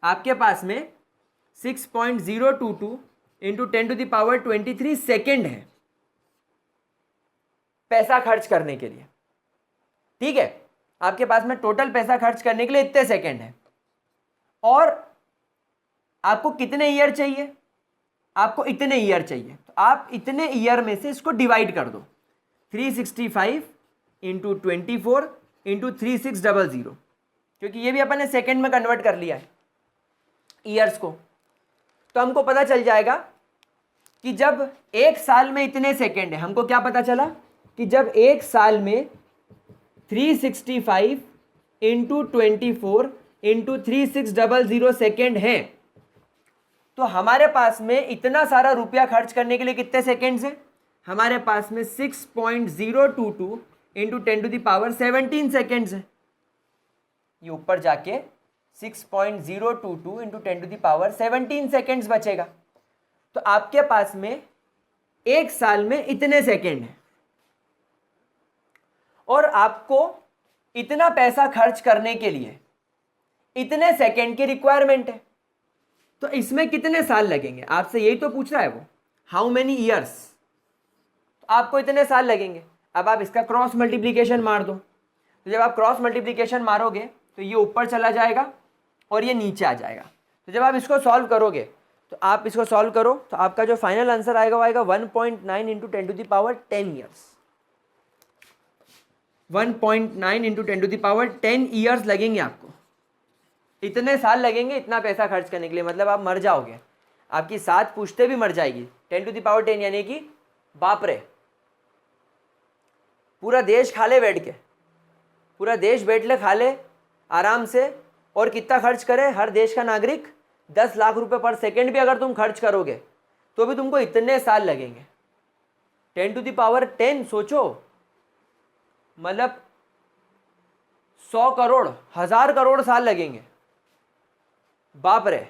आपके पास में 6.022 इंटू 10⁻23 सेकेंड है पैसा खर्च करने के लिए। ठीक है, आपके पास में टोटल पैसा खर्च करने के लिए इतने सेकेंड है। और आपको कितने ईयर चाहिए, आपको इतने ईयर चाहिए, तो आप इतने ईयर में से इसको डिवाइड कर दो, 365 इंटू 24 इंटू 3600, क्योंकि ये भी अपन ने सेकेंड में कन्वर्ट कर लिया है ईयर्स को। तो हमको पता चल जाएगा कि जब एक साल में इतने सेकेंड है, हमको क्या पता चला कि जब एक साल में 365 इंटू 24 इंटू 3600 सेकेंड है, तो हमारे पास में इतना सारा रुपया खर्च करने के लिए कितने सेकेंड्स हैं, हमारे पास में 6.022 इंटू 10⁻17 सेकेंड्स है। ये ऊपर जाके 6.022 इंटू 10⁻17 सेकेंड्स बचेगा। तो आपके पास में एक साल में इतने सेकेंड है और आपको इतना पैसा खर्च करने के लिए इतने सेकेंड की रिक्वायरमेंट है। तो इसमें कितने साल लगेंगे, आपसे यही तो पूछ रहा है वो, हाउ मेनी ईयर्स। तो आपको इतने साल लगेंगे। अब आप इसका क्रॉस मल्टीप्लीकेशन मार दो, तो जब आप क्रॉस मल्टीप्लिकेशन मारोगे तो ये ऊपर चला जाएगा और ये नीचे आ जाएगा। तो जब आप इसको सॉल्व करोगे तो आप इसको सॉल्व करो तो आपका जो फाइनल आंसर आएगा वो आएगा 1.9 इंटू 10⁻10 ईयर्स। 1.9 इंटू 10⁻10 ईयर्स लगेंगे आपको, इतने साल लगेंगे इतना पैसा खर्च करने के लिए। मतलब आप मर जाओगे, आपकी 7 पुश्ते भी मर जाएगी। 10⁻10 यानी कि बाप रे, पूरा देश खा ले बैठ के, पूरा देश बैठ ले खा ले आराम से। और कितना खर्च करे हर देश का नागरिक? 10 लाख रुपए पर सेकेंड भी अगर तुम खर्च करोगे तो भी तुमको इतने साल लगेंगे। 10⁻10 सोचो, मतलब 100 करोड़ 1000 करोड़ साल लगेंगे, बाप रे।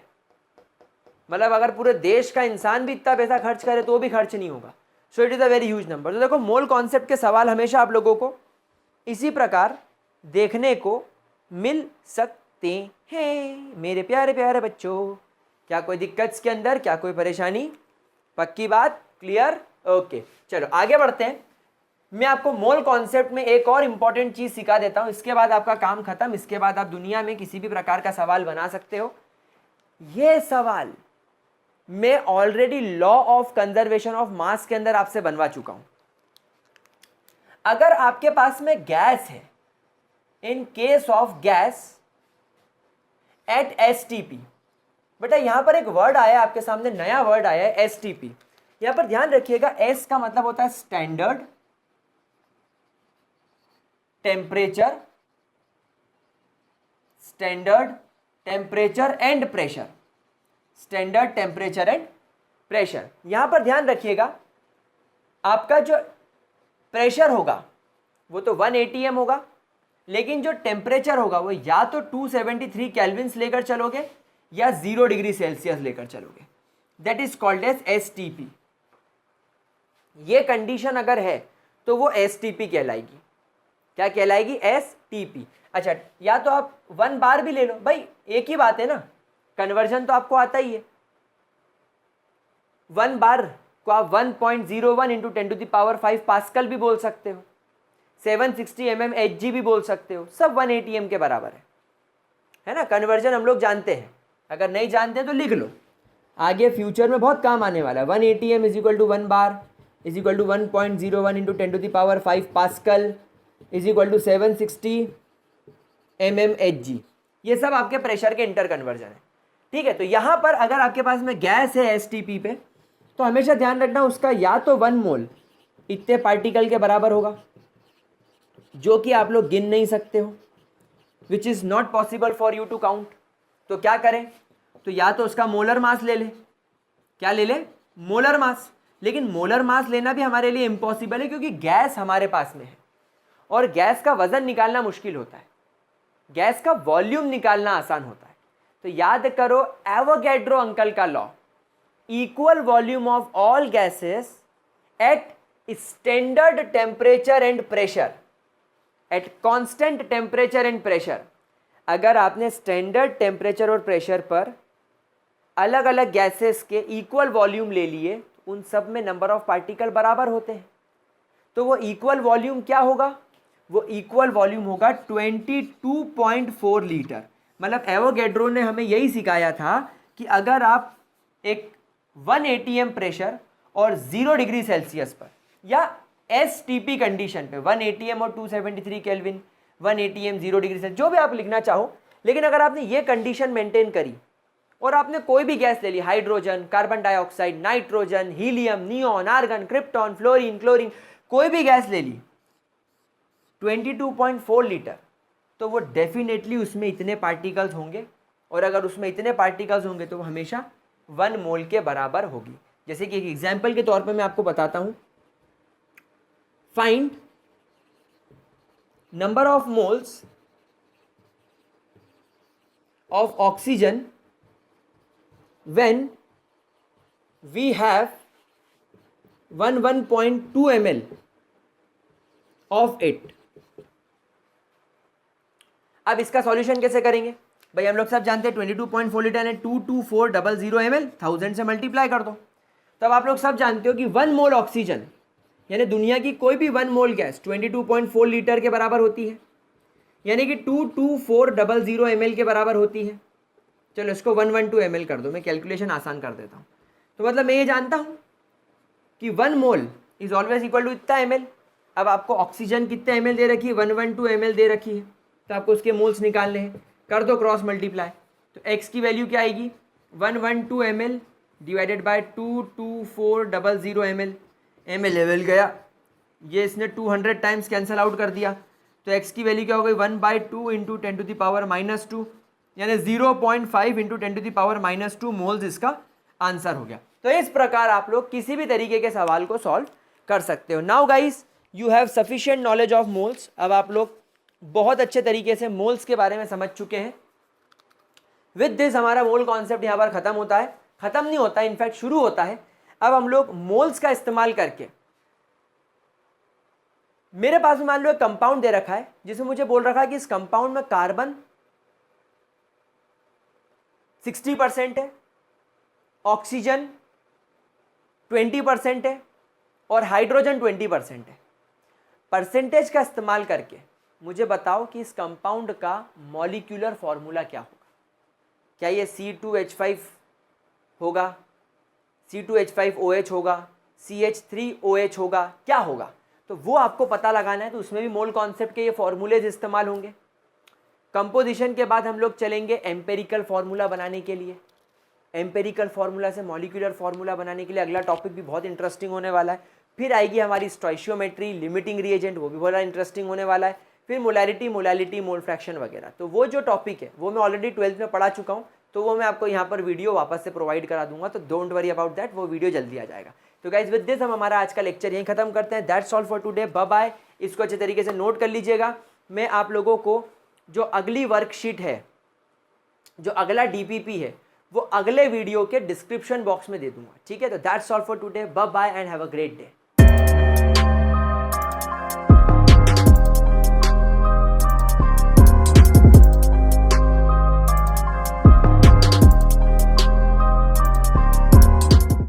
मतलब अगर पूरे देश का इंसान भी इतना पैसा खर्च करे तो भी खर्च नहीं होगा। So it is a very huge number. तो देखो, मोल कॉन्सेप्ट के सवाल हमेशा आप लोगों को इसी प्रकार देखने को मिल सकते हैं मेरे प्यारे प्यारे बच्चों। क्या कोई दिक्कत इसके अंदर, क्या कोई परेशानी? पक्की बात, क्लियर? ओके, चलो आगे बढ़ते हैं। मैं आपको मोल कॉन्सेप्ट में एक और इंपॉर्टेंट चीज सिखा देता हूं, इसके बाद आपका काम खत्म। इसके बाद आप दुनिया में किसी भी प्रकार का सवाल बना सकते हो। ये सवाल मैं already law of conservation of mass के अंदर आपसे बनवा चुका हूं। अगर आपके पास में गैस है, in case of gas at STP, बेटा यहां पर एक वर्ड आया आपके सामने, नया वर्ड आया है STP। यहां पर ध्यान रखिएगा, S का मतलब होता है standard temperature, standard temperature and pressure, standard temperature and pressure. यहां पर ध्यान रखिएगा, आपका जो प्रेशर होगा वो तो 1 ATM होगा, लेकिन जो टेम्परेचर होगा वो या तो 273 केल्विन लेकर चलोगे या 0 डिग्री सेल्सियस लेकर चलोगे। That is called as STP। ये कंडीशन अगर है तो वो STP कहलाएगी। क्या कहलाएगी? STP। अच्छा, या तो आप 1 बार भी ले लो, भाई एक ही बात है ना, कन्वर्जन तो आपको आता ही है। 1 बार को आप 1.01 इंटू 10⁵ पास्कल भी बोल सकते हो, 760 mmHg भी बोल सकते हो, सब 1 ATM के बराबर है ना। कन्वर्जन हम लोग जानते हैं, अगर नहीं जानते तो लिख लो, आगे फ्यूचर में बहुत काम आने वाला है। 1 ATM is equal to 1 bar is equal to 1.01 into 10⁵ pascal is equal to 760 mmHg। ये सब आपके प्रेशर के इंटर कन्वर्जन है, ठीक है। तो यहां पर अगर आपके पास में गैस है STP पे, तो हमेशा ध्यान रखना उसका या तो 1 मोल इतने पार्टिकल के बराबर होगा, जो कि आप लोग गिन नहीं सकते हो, which is not possible for you to count. तो क्या करें? तो या तो उसका मोलर मास ले ले। क्या ले ले? Molar mass. लेकिन मोलर मास लेना भी हमारे लिए इम्पॉसिबल है, क्योंकि गैस हमारे पास में है और गैस का वजन निकालना मुश्किल होता है, गैस का वॉल्यूम निकालना आसान होता है। तो याद करो एवोगैड्रो अंकल का law, equal volume of all gases at standard temperature and pressure, at constant temperature and pressure. अगर आपने स्टैंडर्ड टेम्परेचर और प्रेशर पर अलग अलग गैसेस के इक्वल वॉल्यूम ले लिए, उन सब में नंबर ऑफ पार्टिकल बराबर होते हैं। तो वो इक्वल वॉल्यूम क्या होगा? वो इक्वल वॉल्यूम होगा 22.4 लीटर। मतलब एवोगैड्रो ने हमें यही सिखाया था कि अगर आप एक 1 ATM प्रेशर और 0 डिग्री सेल्सियस पर या STP कंडीशन पे 1 ATM और 273 केल्विन, 1 ATM 0 डिग्री सेल्सियस, जो भी आप लिखना चाहो, लेकिन अगर आपने ये कंडीशन मेंटेन करी और आपने कोई भी गैस ले ली, hydrogen, carbon dioxide, nitrogen, helium, neon, argon, krypton, fluorine, chlorine, कोई भी गैस ले ली 22.4 लीटर, तो वो डेफिनेटली उसमें इतने पार्टिकल्स होंगे, और अगर उसमें इतने पार्टिकल्स होंगे तो वो हमेशा 1 मोल के बराबर होगी। जैसे कि एक एग्जाम्पल के तौर पे मैं आपको बताता हूं, find number of moles of oxygen when we have 1.2 ml of it। अब इसका सॉल्यूशन कैसे करेंगे भाई? हम लोग सब जानते हैं 22.4 लीटर ने 22400 ml 1000 से मल्टीप्लाई कर दो। तब आप लोग सब जानते हो कि 1 मोल ऑक्सीजन, यानी दुनिया की कोई भी 1 मोल गैस 22.4 लीटर के बराबर होती है। यानी कि 22400 ml के बराबर होती है। चलो इसको 112 ml कर दो, मैं कैलकुलेशन आसान कर देता हूँ। तो मतलब मैं ये जानता हूँ कि 1 mole is always equal to इतना ml। अब आपको ऑक्सीजन कितने ml दे रखी है, 112 ml दे रखी है, तो आपको उसके मोल्स निकालने हैं, कर दो क्रॉस मल्टीप्लाई। तो x की वैल्यू क्या आएगी, 112 ml divided by 22400 ml। ml level गया, ये इसने 200 टाइम्स कैंसिल आउट कर दिया, तो x की वैल्यू क्या हो गई, 1/2 इंटू 10⁻⁻², यानी 0.5 इंटू 10⁻⁻² मोल्स इसका आंसर हो गया। तो इस प्रकार आप लोग किसी भी तरीके के सवाल को सॉल्व कर सकते हो। Now guys you have sufficient knowledge of moles. अब आप लोग बहुत अच्छे तरीके से मोल्स के बारे में समझ चुके हैं। विद दिस हमारा मोल कॉन्सेप्ट यहाँ पर खत्म होता है, खत्म नहीं होता, इनफैक्ट शुरू होता है। अब हम लोग मोल्स का इस्तेमाल करके, मेरे पास में मान लो एक कंपाउंड दे रखा है जिसमें मुझे बोल रखा है कि इस कंपाउंड में कार्बन 60% है, ऑक्सीजन 20% है और हाइड्रोजन 20% है। परसेंटेज का इस्तेमाल करके मुझे बताओ कि इस कंपाउंड का मॉलिक्यूलर फॉर्मूला क्या होगा। क्या ये C2H5 होगा, C2H5OH होगा, CH3OH होगा, क्या होगा? तो वो आपको पता लगाना है। तो उसमें भी मोल कॉन्सेप्ट के ये फॉर्मूलेज इस्तेमाल होंगे। कंपोजिशन के बाद हम लोग चलेंगे एम्पेरिकल फार्मूला बनाने के लिए। एम्पेरिकल फार्मूला से मॉलिक्यूलर फार्मूला बनाने के लिए अगला टॉपिक भी बहुत इंटरेस्टिंग होने वाला है। फिर आएगी हमारी स्टोइशियोमेट्री, लिमिटिंग रिएजेंट, वो भी बड़ा इंटरेस्टिंग होने वाला है। फिर मोलैरिटी, मोलालिटी, मोल फ्रैक्शन वगैरह। तो वो जो टॉपिक है वो मैं ऑलरेडी 12th में पढ़ा चुका हूँ, तो वो मैं आपको यहाँ पर वीडियो वापस से प्रोवाइड करा दूंगा, तो डोंट वरी अबाउट दैट, वो वीडियो जल्दी आ जाएगा। तो गाइज विद दिस हम हमारा आज का लेक्चर यहीं खत्म करते हैं। That's all for today, bye bye. इसको अच्छे तरीके से नोट कर लीजिएगा। मैं आप लोगों को जो अगली वर्कशीट है, जो अगला DPP है, वो अगले वीडियो के डिस्क्रिप्शन बॉक्स में दे दूंगा, ठीक है? तो that's all for today, bye bye and have a great day.